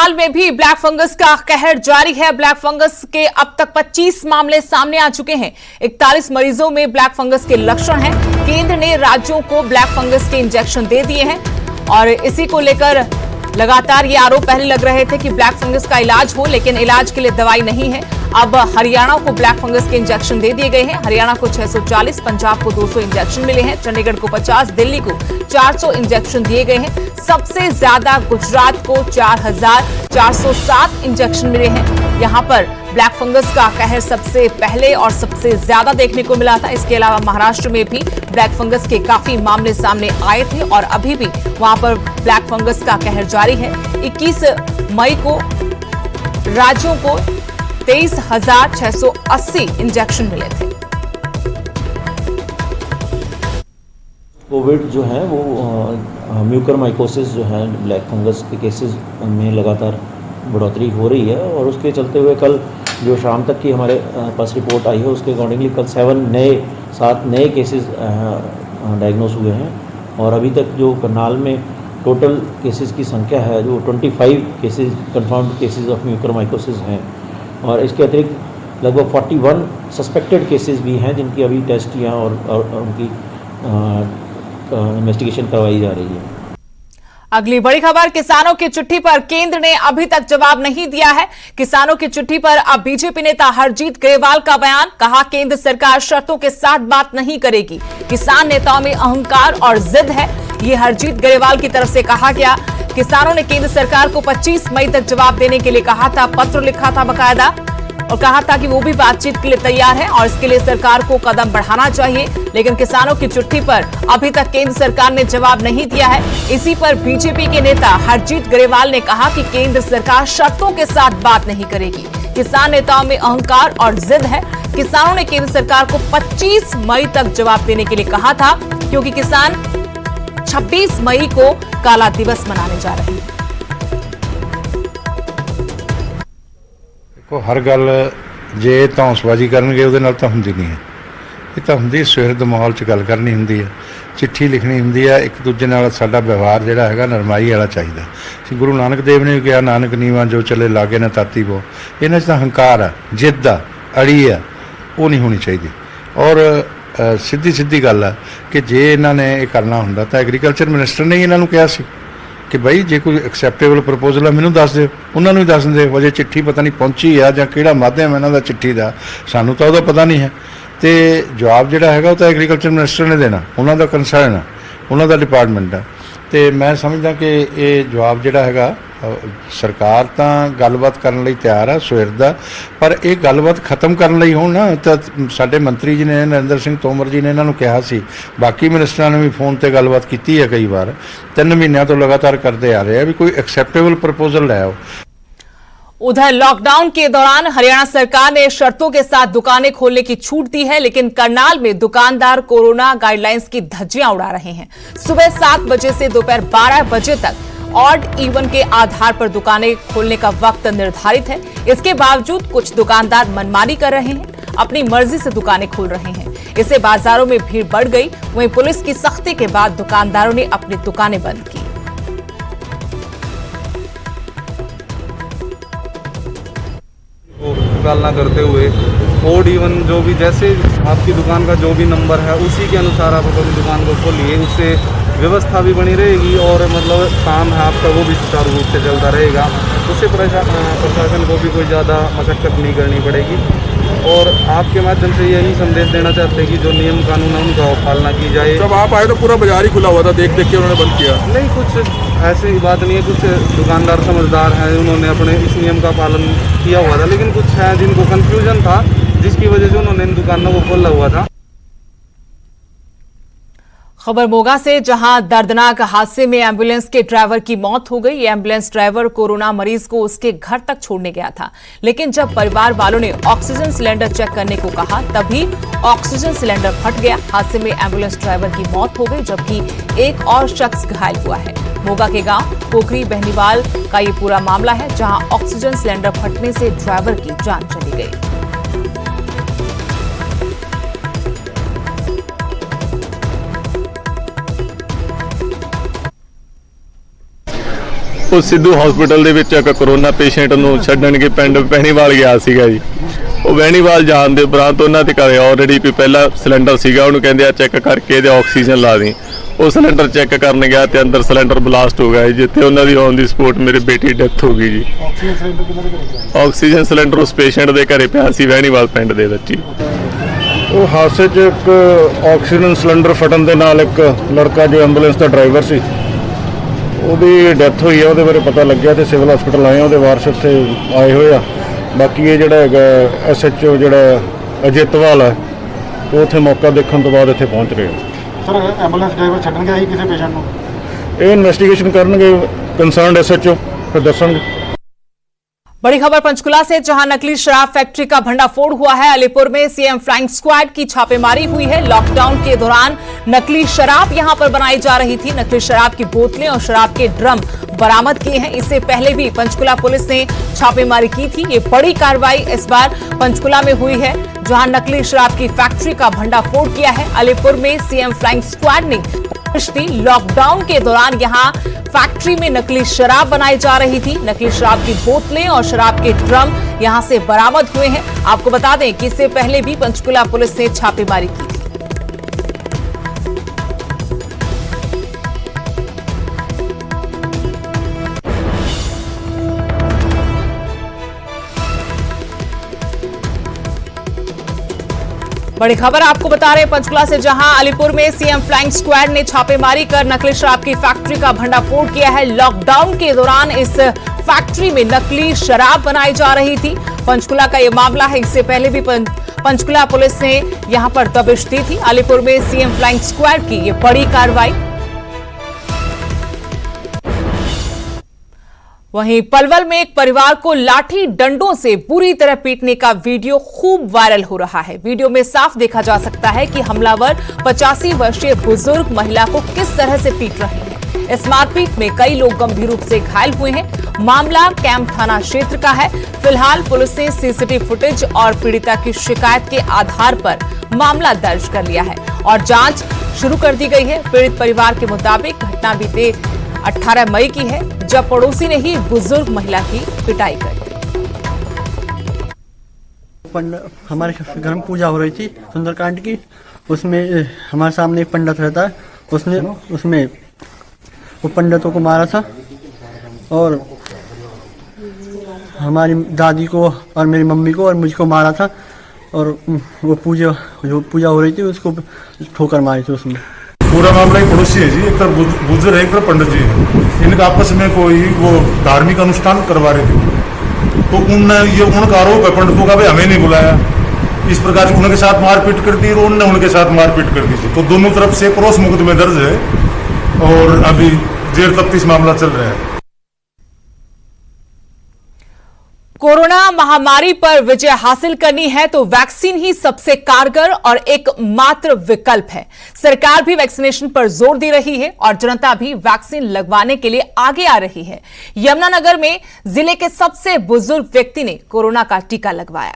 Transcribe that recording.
करनाल में भी black fungus का कहर जारी है। ब्लैक फंगस के अब तक 25 मामले सामने आ चुके हैं। 41 मरीजों में ब्लैक फंगस के लक्षण हैं। केंद्र ने राज्यों को ब्लैक फंगस के इंजेक्शन दे दिए हैं और इसी को लेकर लगातार ये आरोप पहले लग रहे थे कि ब्लैक फंगस का इलाज हो, लेकिन इलाज के लिए दवाई नहीं है। अब हरियाणा को ब्लैक फंगस के इंजेक्शन दे दिए गए हैं। हरियाणा को 640, पंजाब को 200 इंजेक्शन मिले हैं, चंडीगढ़ को 50, दिल्ली को 400 इंजेक्शन दिए गए हैं। सबसे ज्यादा गुजरात को 4407 इंजेक्शन मिले हैं। यहां पर ब्लैक फंगस का कहर सबसे पहले और सबसे ज्यादा देखने को मिला था। इसके अलावा महाराष्ट्र में भी ब्लैक फंगस के काफी मामले सामने आए थे और अभी भी वहां पर ब्लैक फंगस का कहर जारी है। 21 मई को राज्यों को 23,680 इंजेक्शन मिले थे। कोविड जो है वो म्यूकरमाइकोसिस जो है ब्लैक फंगस के केसेस में लगातार बढ़ोतरी हो रही है और उसके चलते हुए कल जो शाम तक की हमारे पास रिपोर्ट आई है उसके अकॉर्डिंगली कल 7 नए केसेस डायग्नोस हुए हैं और अभी तक जो करनाल में टोटल केसेस की संख्या है जो 25 cases confirmed cases of mucormycosis हैं और इसके अतिरिक्त लगभग 41 सस्पेक्टेड केसेस भी हैं जिनकी अभी टेस्ट या और उनकी इन्वेस्टिगेशन करवाई जा रही है। अगली बड़ी खबर, किसानों की चिट्ठी पर केंद्र ने अभी तक जवाब नहीं दिया है। किसानों की चिट्ठी पर अब बीजेपी नेता हरजीत ग्रेवाल का बयान, कहा केंद्र सरकार शर्तों के साथ बात नहीं करेगी। किसान नेताओं में अहंकार और जिद है, ये हरजीत ग्रेवाल की तरफ से कहा गया। किसानों ने केंद्र सरकार को 25 मई तक जवाब देने के लिए कहा था, पत्र लिखा था बकायदा और कहा था कि वो भी बातचीत के लिए तैयार है और इसके लिए सरकार को कदम बढ़ाना चाहिए, लेकिन किसानों की चिट्ठी पर अभी तक केंद्र सरकार ने जवाब नहीं दिया है। इसी पर बीजेपी के नेता हरजीत ग्रेवाल ने कहा कि केंद्र सरकार शर्तों के साथ बात नहीं करेगी। किसान नेताओं में अहंकार और जिद है। किसानों ने केंद्र सरकार को 25 मई तक जवाब देने के लिए कहा था क्योंकि किसान 26 मई को काला दिवस मनाने जा रहे हैं। हर गल जे धौंसबाजी करनगे ਉਹਦੇ ਨਾਲ ਤਾਂ ਹੁੰਦੀ ਨਹੀਂ ਹੈ। ਇਹ ਤਾਂ ਹੁੰਦੀ ਸੁਹਿਰਦ ਮਾਹੌਲ 'ਚ ਗੱਲ ਕਰਨੀ ਹੁੰਦੀ ਹੈ, ਚਿੱਠੀ ਲਿਖਣੀ ਹੁੰਦੀ ਹੈ, ਇੱਕ ਦੂਜੇ ਨਾਲ ਸਾਡਾ ਵਿਵਹਾਰ ਜਿਹੜਾ ਹੈਗਾ ਨਰਮਾਈ ਵਾਲਾ ਚਾਹੀਦਾ। ਸ੍ਰੀ ਗੁਰੂ ਨਾਨਕ ਦੇਵ ਨੇ ਵੀ ਕਿਹਾ ਨਾਨਕ ਨੀਵਾਂ ਜੋ ਚੱਲੇ ਲਾਗੇ ਨਾ ਤਾਤੀ ਬੋ। ਇਹਨਾਂ 'ਚ ਤਾਂ ਹੰਕਾਰ ਆ, ਜਿੱਦ ਆ, ਅੜੀ ਆ, ਉਹ ਨਹੀਂ ਹੋਣੀ ਚਾਹੀਦੀ। ਔਰ ਸਿੱਧੀ ਗੱਲ ਆ ਕਿ ਜੇ ਇਹਨਾਂ ਨੇ ਇਹ ਕਰਨਾ ਹੁੰਦਾ ਤਾਂ ਐਗਰੀਕਲਚਰ ਮਿਨਿਸਟਰ ਨੇ ਇਹਨਾਂ ਨੂੰ ਕਿਹਾ ਸੀ कि भाई जे कोई एक्सैप्टेबल प्रपोजल है मैनू दस दो, उन्होंने भी दस देंगे। वजे चिट्ठी पता नहीं पहुंची है जां किहड़ा माध्यम है इन्हां दा चिट्ठी दा, सानू तां उहदा पता नहीं है। तो जवाब जिहड़ा हैगा वो तो एग्रीकल्चर मिनिस्टर ने देना, उन्हां दा कंसर्न है, उन्हां दा डिपार्टमेंट है। तो मैं समझदा कि ये जवाब जिहड़ा हैगा सरकार तां गलबात करन लई तैयार है, सुहिरद है, पर यह गलबात खत्म करन लई होण ना तां साडे मंत्री जी ने नरेंद्र सिंह तोमर जी ने इन्हां नूं कहा सी, बाकी मिनिस्टरां ने भी फोन ते गलबात कीती है कई बार, 3 महीनों तो लगातार करते आ रहे हैं भी कोई एक्सैप्टेबल प्रपोजल लै आओ। उधर लॉकडाउन के दौरान हरियाणा सरकार ने शर्तों के साथ दुकानें खोलने की छूट दी है, लेकिन करनाल में दुकानदार कोरोना गाइडलाइंस की धज्जियां उड़ा रहे हैं। सुबह 7 बजे से दोपहर 12 बजे तक ऑड इवन के आधार पर दुकानें खोलने का वक्त निर्धारित है। इसके बावजूद कुछ दुकानदार मनमानी कर रहे हैं, अपनी मर्जी से दुकानें खोल रहे हैं। इससे बाजारों में भीड़ बढ़ गई। वहीं पुलिस की सख्ती के बाद दुकानदारों ने अपनी दुकानें बंद की। पालना करते हुए ओड इवन जो भी जैसे आपकी दुकान का जो भी नंबर है उसी के अनुसार आप अपनी दुकान को खोलिए, उससे व्यवस्था भी बनी रहेगी और मतलब काम है आपका वो भी सुचारू रूप से चलता रहेगा। उससे प्रशासन को भी कोई ज़्यादा मशक्कत नहीं करनी पड़ेगी और आपके माध्यम से यही संदेश देना चाहते हैं कि जो नियम कानून है उनका पालना की जाए। जब आप आए तो पूरा बाजार ही खुला हुआ था, देख के उन्होंने बंद किया? नहीं, कुछ ऐसी बात नहीं है, कुछ दुकानदार समझदार हैं, उन्होंने अपने इस नियम का पालन किया हुआ था, लेकिन कुछ हैं जिनको कन्फ्यूजन था जिसकी वजह से उन्होंने इन दुकानों को खोला हुआ था। खबर मोगा से, जहां दर्दनाक हादसे में एम्बुलेंस के ड्राइवर की मौत हो गई। ये एम्बुलेंस ड्राइवर कोरोना मरीज को उसके घर तक छोड़ने गया था, लेकिन जब परिवार वालों ने ऑक्सीजन सिलेंडर चेक करने को कहा तभी ऑक्सीजन सिलेंडर फट गया। हादसे में एम्बुलेंस ड्राइवर की मौत हो गई जबकि एक और शख्स घायल हुआ है। मोगा के गांव पोखरी बहनीवाल का ये पूरा मामला है, जहां ऑक्सीजन सिलेंडर फटने से ड्राइवर की जान चली गई। ਉਹ ਸਿੱਧੂ ਹਸਪੀਟਲ ਦੇ ਵਿੱਚ ਇੱਕ ਕਰੋਨਾ ਪੇਸ਼ੈਂਟ ਨੂੰ ਛੱਡਣ ਕੇ ਪਿੰਡ ਬਹਿਣੀਵਾਲ ਗਿਆ ਸੀਗਾ ਜੀ। ਉਹ ਬਹਿਣੀਵਾਲ ਜਾਣ ਦੇ ਉਪਰੰਤ ਉਹਨਾਂ ਦੇ ਘਰੇ ਆਲਰੇਡੀ ਕੋਈ ਪਹਿਲਾ ਸਿਲੰਡਰ ਸੀਗਾ, ਉਹਨੂੰ ਕਹਿੰਦੇ ਆ ਚੈੱਕ ਕਰਕੇ ਇਹਦੇ ਆਕਸੀਜਨ ਲਾ ਦੇ। ਉਹ ਸਿਲੰਡਰ ਚੈੱਕ ਕਰਨ ਗਿਆ ਤੇ ਅੰਦਰ ਸਿਲੰਡਰ ਬਲਾਸਟ ਹੋ ਗਿਆ, ਜਿੱਥੇ ਉਹਨਾਂ ਦੀ ਔਨ ਦੀ ਸਪੋਟ ਮੇਰੇ ਬੇਟੀ ਡੈਥ ਹੋ ਗਈ ਜੀ। ਆਕਸੀਜਨ ਸਿਲੰਡਰ ਉਸ ਪੇਸ਼ੈਂਟ ਦੇ ਘਰੇ ਪਿਆ ਸੀ ਬਹਿਣੀਵਾਲ ਪਿੰਡ ਦੇ ਵਿੱਚ ਜੀ। ਉਹ ਹਾਦਸੇ 'ਚ ਇੱਕ ਆਕਸੀਜਨ ਸਿਲੰਡਰ ਫਟਣ ਦੇ ਨਾਲ ਇੱਕ ਲੜਕਾ ਜੋ ਐਂਬੂਲੈਂਸ ਦਾ ਡਰਾਈਵਰ ਸੀ ਉਹਦੀ ਡੈਥ ਹੋਈ ਆ। ਉਹਦੇ ਬਾਰੇ ਪਤਾ ਲੱਗਿਆ ਤੇ ਸਿਵਲ ਹਸਪੀਟਲ ਆਏ ਆ, ਉਹਦੇ ਵਾਰਸ ਇੱਥੇ ਆਏ ਹੋਏ ਆ। ਬਾਕੀ ਇਹ ਜਿਹੜਾ ਹੈਗਾ SHO ਜਿਹੜਾ ਅਜਿਤਵਾਲ ਹੈ ਉਹ ਉੱਥੇ ਮੌਕਾ ਦੇਖਣ ਤੋਂ ਬਾਅਦ ਇੱਥੇ ਪਹੁੰਚ ਰਹੇ ਆ। ਸਰ ਐਂਬੂਲੈਂਸ ਡਰਾਈਵਰ ਛੱਡਣ ਗਿਆ ਸੀ ਕਿਸੇ ਪੇਸ਼ੈਂਟ ਨੂੰ? ਇਹ ਇਨਵੈਸਟੀਗੇਸ਼ਨ ਕਰਨਗੇ ਕੰਸर्न्ड SHO, ਫਿਰ ਦੱਸਣਗੇ। बड़ी खबर पंचकुला से, जहां नकली शराब फैक्ट्री का भंडाफोड़ हुआ है। अलीपुर में सीएम फ्लाइंग स्क्वाड की छापेमारी हुई है। लॉकडाउन के दौरान नकली शराब यहां पर बनाई जा रही थी। नकली शराब की बोतलें और शराब के ड्रम बरामद किए हैं। इससे पहले भी पंचकुला पुलिस ने छापेमारी की थी। ये बड़ी कार्रवाई इस बार पंचकुला में हुई है, जहां नकली शराब की फैक्ट्री का भंडाफोड़ किया है। अलीपुर में सीएम फ्लाइंग स्क्वाड ने लॉकडाउन के दौरान यहां फैक्ट्री में नकली शराब बनाई जा रही थी। नकली शराब की बोतलें और शराब के ड्रम यहां से बरामद हुए हैं। आपको बता दें कि इससे पहले भी पंचकुला पुलिस ने छापेमारी की थी। बड़ी खबर आपको बता रहे हैं पंचकुला से, जहां अलीपुर में सीएम फ्लाइंग स्क्वाड ने छापेमारी कर नकली शराब की फैक्ट्री का भंडाफोड़ किया है। लॉकडाउन के दौरान इस फैक्ट्री में नकली शराब बनाई जा रही थी। पंचकुला का यह मामला है। इससे पहले भी पंचकुला पुलिस ने यहां पर दबिश दी थी। अलीपुर में सीएम फ्लाइंग स्क्वाड की यह बड़ी कार्रवाई। वहीं पलवल में एक परिवार को लाठी डंडों से बुरी तरह पीटने का वीडियो खूब वायरल हो रहा है। वीडियो में साफ देखा जा सकता है कि हमलावर 85 वर्षीय बुजुर्ग महिला को किस तरह से पीट रहे हैं। इस मारपीट में कई लोग गंभीर रूप से घायल हुए हैं। मामला कैंप थाना क्षेत्र का है। फिलहाल पुलिस ने सीसीटीवी फुटेज और पीड़िता की शिकायत के आधार पर मामला दर्ज कर लिया है और जांच शुरू कर दी गई है। पीड़ित परिवार के मुताबिक घटना बीते 18 मई की है, जब पड़ोसी ने ही बुजुर्ग महिला की पिटाई कर दी। हमारे घर में पूजा हो रही थी सुंदरकांड की। उसमें हमारे सामने एक पंडित रहता है, उसने उसमें वो पंडितों को मारा था और हमारी दादी को और मेरी मम्मी को और मुझको मारा था। और वो जो पूजा हो रही थी उसको ठोकर मारी थी। उसमें पूरा मामला एक पड़ोसी है जी, एक तरफ बुजुर्ग है, एक तरफ पंडित जी है। इनका आपस में कोई वो धार्मिक अनुष्ठान करवा रहे थे, तो उनका आरोप है पंडितों का, भाई हमें नहीं बुलाया। इस प्रकार से उनके साथ मारपीट कर दी और उनने उनके साथ मारपीट कर दी थी। तो दोनों तरफ से क्रॉस मुकदमे दर्ज है और अभी जेल तफ्तीश मामला चल रहा है। कोरोना महामारी पर विजय हासिल करनी है तो वैक्सीन ही सबसे कारगर और एकमात्र विकल्प है। सरकार भी वैक्सीनेशन पर जोर दे रही है और जनता भी वैक्सीन लगवाने के लिए आगे आ रही है। यमुनानगर में जिले के सबसे बुजुर्ग व्यक्ति ने कोरोना का टीका लगवाया।